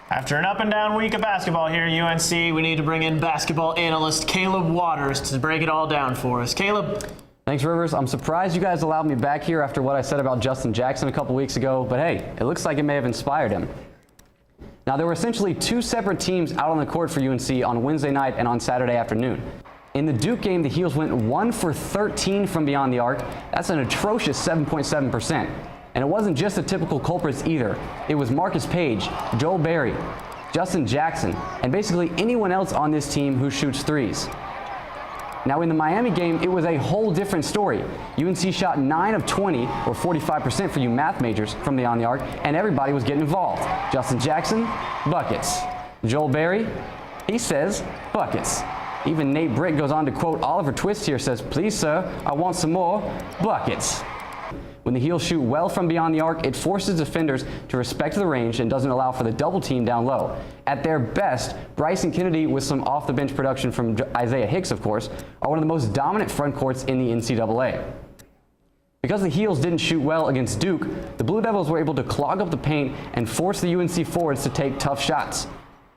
After an up and down week of basketball here at UNC, we need to bring in basketball analyst Caleb Waters to break it all down for us. Caleb. Thanks, Rivers. I'm surprised you guys allowed me back here after what I said about Justin Jackson a couple weeks ago, but hey, it looks like it may have inspired him. Now, there were essentially two separate teams out on the court for UNC on Wednesday night and on Saturday afternoon. In the Duke game, the Heels went 1 for 13 from beyond the arc. That's an atrocious 7.7%. And it wasn't just the typical culprits either. It was Marcus Page, Joel Berry, Justin Jackson, and basically anyone else on this team who shoots threes. Now, in the Miami game, it was a whole different story. UNC shot 9 of 20, or 45% for you math majors, from beyond the arc, and everybody was getting involved. Justin Jackson, buckets. Joel Berry, he says buckets. Even Nate Britt goes on to quote Oliver Twist here, says, "Please, sir, I want some more buckets." When the Heels shoot well from beyond the arc, it forces defenders to respect the range and doesn't allow for the double team down low. At their best, Bryce and Kennedy, with some off-the-bench production from Isaiah Hicks, of course, are one of the most dominant front courts in the NCAA. Because the Heels didn't shoot well against Duke, the Blue Devils were able to clog up the paint and force the UNC forwards to take tough shots.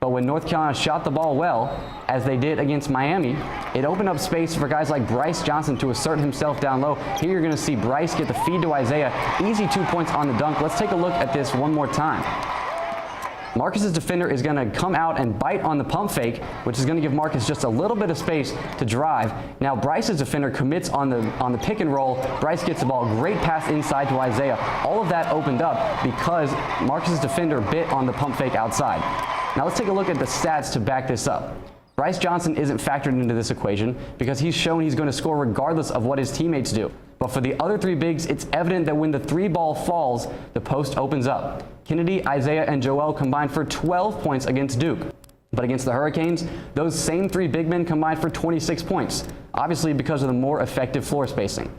But when North Carolina shot the ball well, as they did against Miami, it opened up space for guys like Bryce Johnson to assert himself down low. Here you're going to see Bryce get the feed to Isaiah. Easy 2 points on the dunk. Let's take a look at this one more time. Marcus's defender is going to come out and bite on the pump fake, which is going to give Marcus just a little bit of space to drive. Now Bryce's defender commits on the pick and roll. Bryce gets the ball. Great pass inside to Isaiah. All of that opened up because Marcus's defender bit on the pump fake outside. Now let's take a look at the stats to back this up. Bryce Johnson isn't factored into this equation because he's shown he's going to score regardless of what his teammates do. But for the other three bigs, it's evident that when the three ball falls, the post opens up. Kennedy, Isaiah, and Joel combined for 12 points against Duke. But against the Hurricanes, those same three big men combined for 26 points, obviously because of the more effective floor spacing.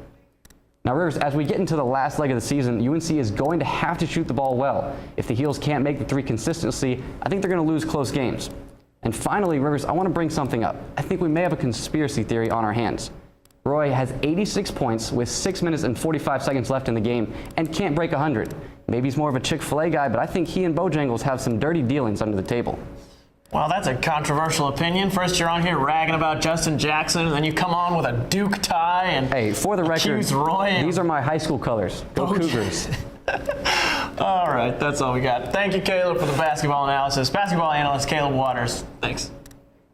Now, Rivers, as we get into the last leg of the season, UNC is going to have to shoot the ball well. If the Heels can't make the three consistently, I think they're going to lose close games. And finally, Rivers, I want to bring something up. I think we may have a conspiracy theory on our hands. Roy has 86 points with 6 minutes and 45 seconds left in the game and can't break 100. Maybe he's more of a Chick-fil-A guy, but I think he and Bojangles have some dirty dealings under the table. Well, that's a controversial opinion. First, you're on here ragging about Justin Jackson, and then you come on with a Duke tie and hey, for the record, Roy these are my high school colors. Go Cougars. All right, that's all we got. Thank you, Caleb, for the basketball analysis. Basketball analyst Caleb Waters. Thanks.